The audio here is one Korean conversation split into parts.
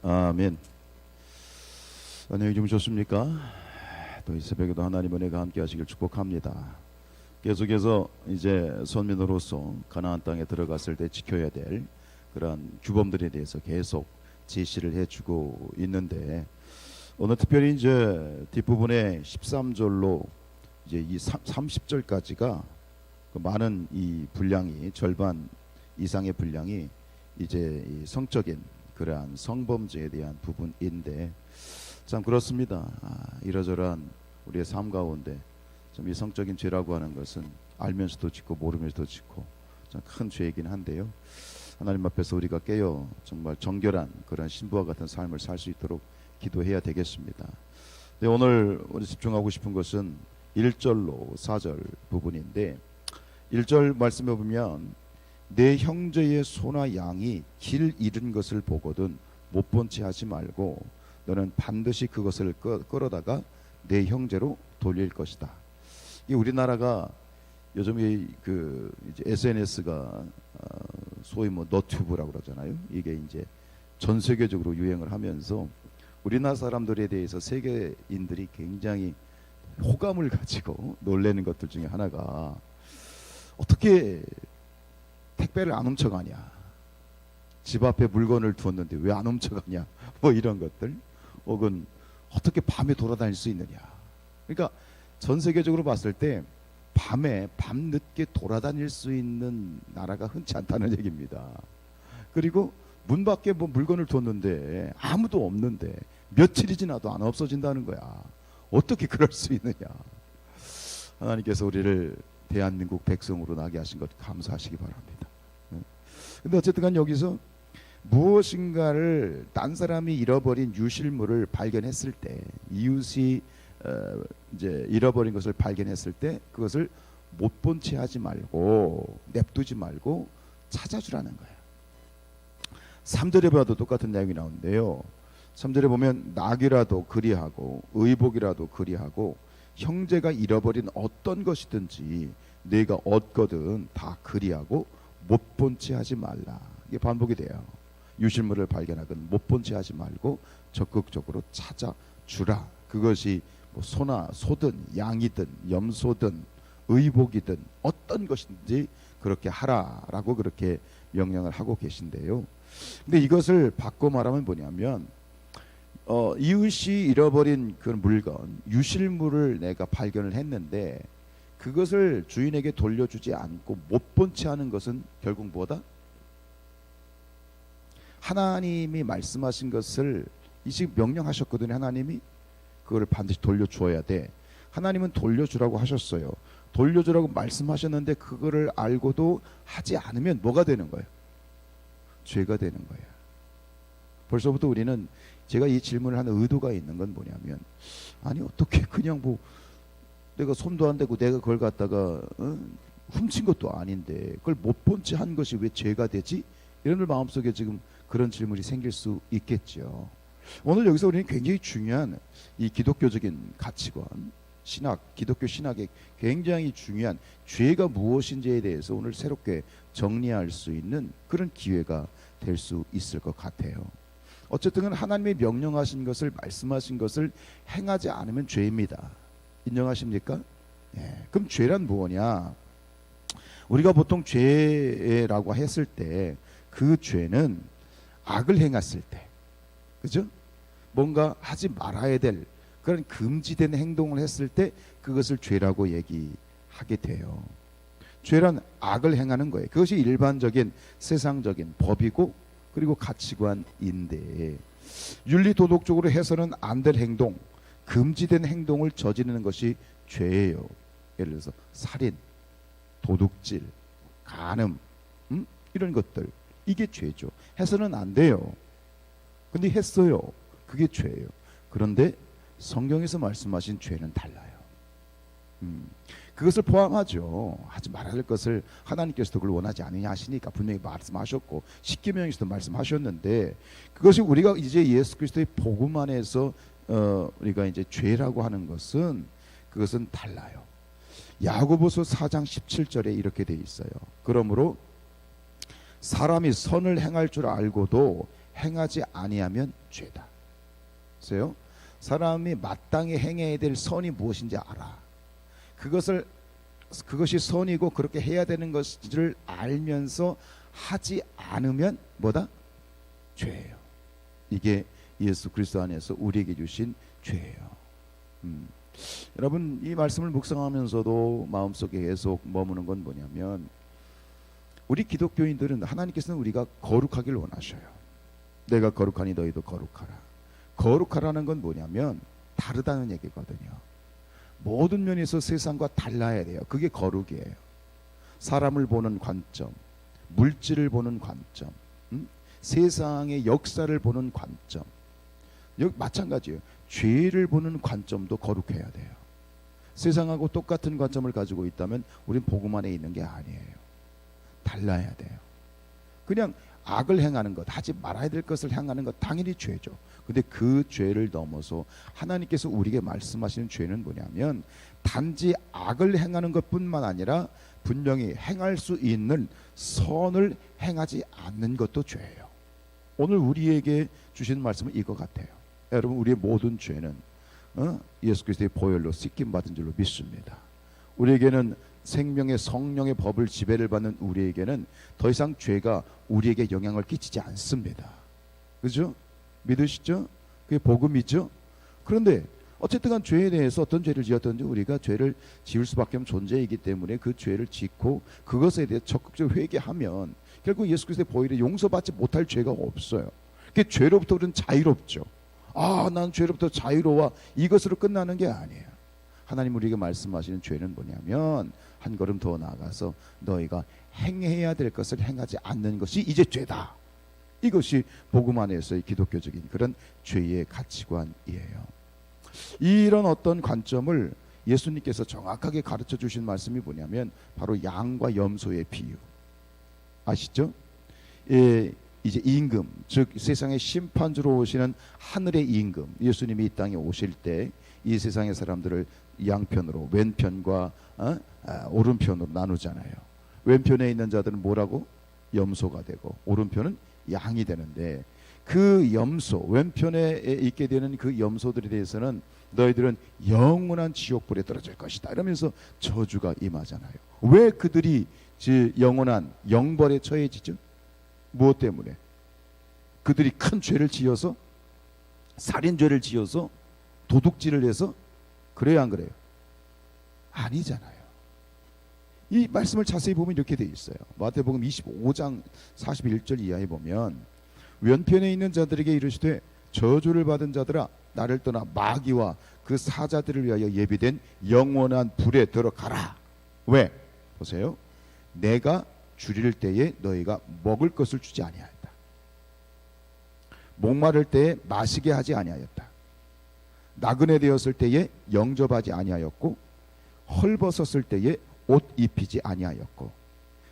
아멘. 안녕히 주무셨습니까? 또 이 새벽에도 하나님 은혜가 함께 하시길 축복합니다. 계속해서 이제 선민으로서 가나안 땅에 들어갔을 때 지켜야 될 그런 규범들에 대해서 계속 제시를 해주고 있는데, 오늘 특별히 이제 뒷부분에 13절로 이제 이 30절까지가 그 많은 이 분량이, 절반 이상의 분량이 이제 이 성적인 그러한 성범죄에 대한 부분인데, 참 그렇습니다. 이러저러한 우리의 삶 가운데 참 이 성적인 죄라고 하는 것은 알면서도 짓고 모르면서도 짓고 참 큰 죄이긴 한데요, 하나님 앞에서 우리가 깨어 정말 정결한 그런 신부와 같은 삶을 살 수 있도록 기도해야 되겠습니다. 네, 오늘 우리 집중하고 싶은 것은 1절로 4절 부분인데, 1절 말씀해 보면 내 형제의 소나 양이 길 잃은 것을 보거든 못 본 채 하지 말고 너는 반드시 그것을 끌어다가 내 형제로 돌릴 것이다. 이 우리나라가 요즘에 그 이제 SNS가 소위 뭐 너튜브라고 그러잖아요. 이게 이제 전 세계적으로 유행을 하면서 우리나라 사람들에 대해서 세계인들이 굉장히 호감을 가지고 놀라는 것들 중에 하나가, 어떻게 택배를 안 훔쳐가냐, 집 앞에 물건을 두었는데 왜 안 훔쳐가냐, 뭐 이런 것들, 혹은 어떻게 밤에 돌아다닐 수 있느냐. 그러니까 전 세계적으로 봤을 때 밤에 밤늦게 돌아다닐 수 있는 나라가 흔치 않다는 얘기입니다. 그리고 문 밖에 뭐 물건을 뒀는데 아무도 없는데 며칠이 지나도 안 없어진다는 거야. 어떻게 그럴 수 있느냐. 하나님께서 우리를 대한민국 백성으로 나게 하신 것 감사하시기 바랍니다. 근데 어쨌든 간 여기서 무엇인가를 딴 사람이 잃어버린 유실물을 발견했을 때, 이웃이 이제 잃어버린 것을 발견했을 때 그것을 못 본 채 하지 말고, 냅두지 말고 찾아주라는 거예요. 3절에 봐도 똑같은 내용이 나오는데요, 3절에 보면 낙이라도 그리하고 의복이라도 그리하고 형제가 잃어버린 어떤 것이든지 내가 얻거든 다 그리하고 못 본 채 하지 말라. 이게 반복이 돼요. 유실물을 발견하건 못 본 채 하지 말고 적극적으로 찾아주라. 그것이 뭐 소나 소든 양이든 염소든 의복이든 어떤 것인지 그렇게 하라라고 그렇게 명령을 하고 계신데요. 근데 이것을 바꿔 말하면 뭐냐면, 이웃이 잃어버린 그 물건, 유실물을 내가 발견을 했는데 그것을 주인에게 돌려주지 않고 못 본 채 하는 것은 결국 뭐다? 하나님이 말씀하신 것을 이 지금 명령하셨거든요. 하나님이 그걸 반드시 돌려주어야 돼. 하나님은 돌려주라고 하셨어요. 돌려주라고 말씀하셨는데 그거를 알고도 하지 않으면 뭐가 되는 거예요? 죄가 되는 거예요. 벌써부터 우리는, 제가 이 질문을 하는 의도가 있는 건 뭐냐면, 아니 어떻게 그냥 뭐 내가 손도 안 대고 내가 그걸 갖다가 훔친 것도 아닌데 그걸 못 본 채 한 것이 왜 죄가 되지? 이런 마음속에 지금 그런 질문이 생길 수 있겠죠. 오늘 여기서 우리는 굉장히 중요한 이 기독교적인 가치관, 신학, 기독교 신학의 굉장히 중요한 죄가 무엇인지에 대해서 오늘 새롭게 정리할 수 있는 그런 기회가 될 수 있을 것 같아요. 어쨌든 하나님이 명령하신 것을, 말씀하신 것을 행하지 않으면 죄입니다. 인정하십니까? 예. 그럼 죄란 무엇이냐? 우리가 보통 죄라고 했을 때 그 죄는 악을 행했을 때, 그죠? 뭔가 하지 말아야 될 그런 금지된 행동을 했을 때 그것을 죄라고 얘기하게 돼요. 죄란 악을 행하는 거예요. 그것이 일반적인 세상적인 법이고 그리고 가치관인데, 윤리 도덕적으로 해서는 안 될 행동, 금지된 행동을 저지르는 것이 죄예요. 예를 들어서 살인, 도둑질, 간음, 이런 것들, 이게 죄죠. 해서는 안 돼요. 근데 했어요. 그게 죄예요. 그런데 성경에서 말씀하신 죄는 달라요. 그것을 포함하죠. 하지 말아야 할 것을 하나님께서도 그걸 원하지 않으냐 하시니까 분명히 말씀하셨고, 십계명에서도 말씀하셨는데, 그것이 우리가 이제 예수 그리스도의 복음 안에서 우리가 이제 죄라고 하는 것은, 그것은 달라요. 야고보서 4장 17절에 이렇게 돼 있어요. 그러므로 사람이 선을 행할 줄 알고도 행하지 아니하면 죄다. 보세요. 사람이 마땅히 행해야 될 선이 무엇인지 알아. 그것이 선이고 그렇게 해야 되는 것을 알면서 하지 않으면 뭐다? 죄예요. 이게 예수 그리스도 안에서 우리에게 주신 죄예요. 여러분, 이 말씀을 묵상하면서도 마음속에 계속 머무는 건 뭐냐면, 우리 기독교인들은 하나님께서는 우리가 거룩하길 원하셔요. 내가 거룩하니 너희도 거룩하라. 거룩하라는 건 뭐냐면 다르다는 얘기거든요. 모든 면에서 세상과 달라야 돼요. 그게 거룩이에요. 사람을 보는 관점, 물질을 보는 관점, 세상의 역사를 보는 관점, 여기 마찬가지예요. 죄를 보는 관점도 거룩해야 돼요. 세상하고 똑같은 관점을 가지고 있다면 우린 복음 안에 있는 게 아니에요. 달라야 돼요. 그냥 악을 행하는 것, 하지 말아야 될 것을 행하는 것, 당연히 죄죠. 근데 그 죄를 넘어서 하나님께서 우리에게 말씀하시는 죄는 뭐냐면, 단지 악을 행하는 것뿐만 아니라 분명히 행할 수 있는 선을 행하지 않는 것도 죄예요. 오늘 우리에게 주시는 말씀은 이거 같아요. 여러분, 우리의 모든 죄는 예수 그리스도의 보혈로 씻김 받은 줄로 믿습니다. 우리에게는 생명의 성령의 법을 지배를 받는 우리에게는 더 이상 죄가 우리에게 영향을 끼치지 않습니다. 그죠? 믿으시죠? 그게 복음이죠? 그런데 어쨌든 간 죄에 대해서 어떤 죄를 지었든지 우리가 죄를 지을 수밖에 없는 존재이기 때문에 그 죄를 짓고 그것에 대해 적극적으로 회개하면 결국 예수 그리스도의 보혈에 용서받지 못할 죄가 없어요. 그 죄로부터 우리는 자유롭죠. 난 죄로부터 자유로워, 이것으로 끝나는 게 아니에요. 하나님 우리에게 말씀하시는 죄는 뭐냐면, 한 걸음 더 나아가서 너희가 행해야 될 것을 행하지 않는 것이 이제 죄다. 이것이 복음 안에서의 기독교적인 그런 죄의 가치관이에요. 이런 어떤 관점을 예수님께서 정확하게 가르쳐 주신 말씀이 뭐냐면 바로 양과 염소의 비유. 아시죠? 이제 임금, 즉 세상의 심판주로 오시는 하늘의 임금, 예수님이 이 땅에 오실 때 이 세상의 사람들을 양편으로, 왼편과 오른편으로 나누잖아요. 왼편에 있는 자들은 뭐라고? 염소가 되고 오른편은 양이 되는데, 그 염소, 왼편에 있게 되는 그 염소들에 대해서는 너희들은 영원한 지옥불에 떨어질 것이다 이러면서 저주가 임하잖아요. 왜 그들이 영원한 영벌에 처해지죠? 무엇 때문에? 그들이 큰 죄를 지어서, 살인죄를 지어서, 도둑질을 해서? 그래요, 안 그래요? 아니잖아요. 이 말씀을 자세히 보면 이렇게 돼 있어요. 마태복음 25장 41절 이하에 보면, 왼편에 있는 자들에게 이르시되 저주를 받은 자들아, 나를 떠나 마귀와 그 사자들을 위하여 예비된 영원한 불에 들어가라. 왜? 보세요. 내가 줄일 때에 너희가 먹을 것을 주지 아니하였다. 목마를 때에 마시게 하지 아니하였다. 나그네 되었을 때에 영접하지 아니하였고, 헐벗었을 때에 옷 입히지 아니하였고,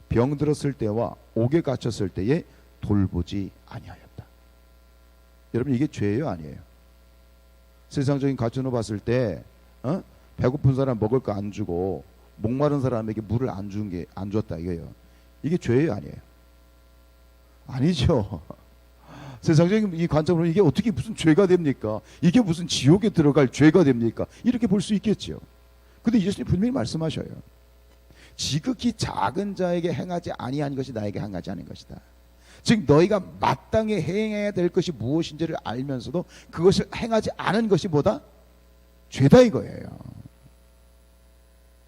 병들었을 때와 옥에 갇혔을 때에 돌보지 아니하였다. 여러분, 이게 죄예요, 아니에요? 세상적인 가치로 봤을 때 배고픈 사람 먹을 거 안 주고 목마른 사람에게 물을 안 줬다 이거예요. 이게 죄예요, 아니에요? 아니죠. 세상적인 이 관점으로 이게 어떻게 무슨 죄가 됩니까? 이게 무슨 지옥에 들어갈 죄가 됩니까? 이렇게 볼 수 있겠죠. 근데 예수님 분명히 말씀하셔요. 지극히 작은 자에게 행하지 아니한 것이 나에게 행하지 않은 것이다. 즉 너희가 마땅히 행해야 될 것이 무엇인지를 알면서도 그것을 행하지 않은 것이 뭐다? 죄다 이거예요.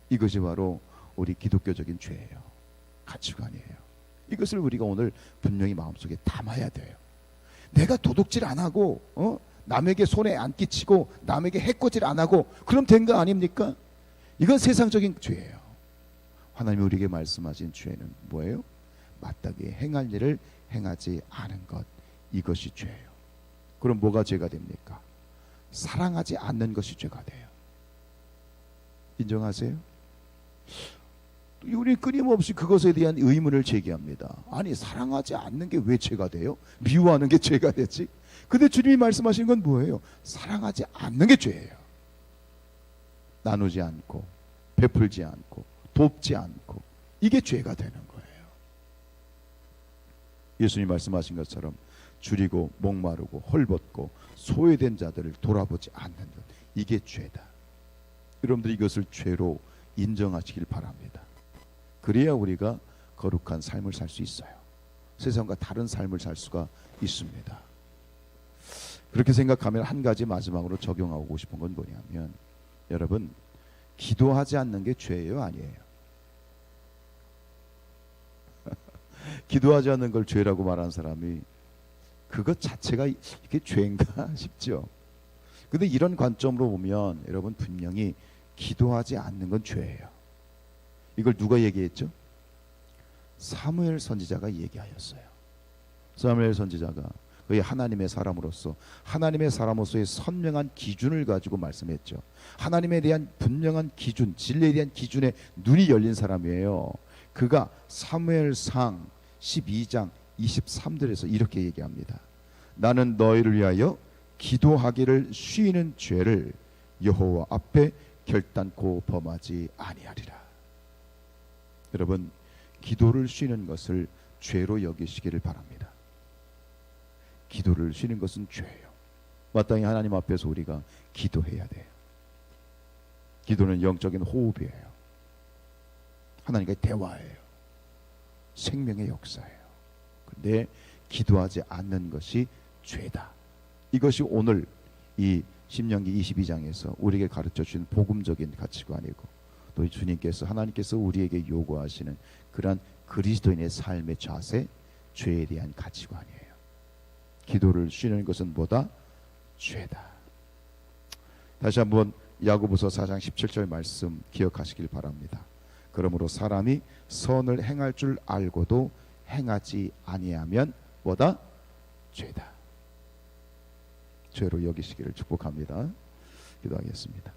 이것이 바로 우리 기독교적인 죄예요. 가치관이에요. 이것을 우리가 오늘 분명히 마음속에 담아야 돼요. 내가 도둑질 안 하고 남에게 손에 안 끼치고 남에게 해코지를 안 하고 그럼 된 거 아닙니까? 이건 세상적인 죄예요. 하나님이 우리에게 말씀하신 죄는 뭐예요? 마땅히 행할 일을 행하지 않은 것, 이것이 죄예요. 그럼 뭐가 죄가 됩니까? 사랑하지 않는 것이 죄가 돼요. 인정하세요? 우리 끊임없이 그것에 대한 의문을 제기합니다. 아니, 사랑하지 않는 게 왜 죄가 돼요? 미워하는 게 죄가 되지? 근데 주님이 말씀하신 건 뭐예요? 사랑하지 않는 게 죄예요. 나누지 않고 베풀지 않고 돕지 않고, 이게 죄가 되는 거예요. 예수님 말씀하신 것처럼 줄이고 목마르고 헐벗고 소외된 자들을 돌아보지 않는 것, 이게 죄다. 여러분들이 이것을 죄로 인정하시길 바랍니다. 그래야 우리가 거룩한 삶을 살 수 있어요. 세상과 다른 삶을 살 수가 있습니다. 그렇게 생각하면 한 가지 마지막으로 적용하고 싶은 건 뭐냐면, 여러분, 기도하지 않는 게 죄예요, 아니에요? 기도하지 않는 걸 죄라고 말하는 사람이 그것 자체가 이게 죄인가 싶죠. 근데 이런 관점으로 보면 여러분, 분명히 기도하지 않는 건 죄예요. 이걸 누가 얘기했죠? 사무엘 선지자가 얘기하였어요. 사무엘 선지자가 그의 하나님의 사람으로서의 선명한 기준을 가지고 말씀했죠. 하나님에 대한 분명한 기준, 진리에 대한 기준에 눈이 열린 사람이에요. 그가 사무엘상 12장 23절에서 이렇게 얘기합니다. 나는 너희를 위하여 기도하기를 쉬는 죄를 여호와 앞에 결단코 범하지 아니하리라. 여러분, 기도를 쉬는 것을 죄로 여기시기를 바랍니다. 기도를 쉬는 것은 죄예요. 마땅히 하나님 앞에서 우리가 기도해야 돼요. 기도는 영적인 호흡이에요. 하나님과의 대화예요. 생명의 역사예요. 그런데 기도하지 않는 것이 죄다. 이것이 오늘 이 신명기 22장에서 우리에게 가르쳐 주신 복음적인 가치관이고, 또 주님께서, 하나님께서 우리에게 요구하시는 그러한 그리스도인의 삶의 자세, 죄에 대한 가치관이에요. 기도를 쉬는 것은 뭐다? 죄다. 다시 한번 야고보서 4장 17절 말씀 기억하시길 바랍니다. 그러므로 사람이 선을 행할 줄 알고도 행하지 아니하면 뭐다? 죄다. 죄로 여기시기를 축복합니다. 기도하겠습니다.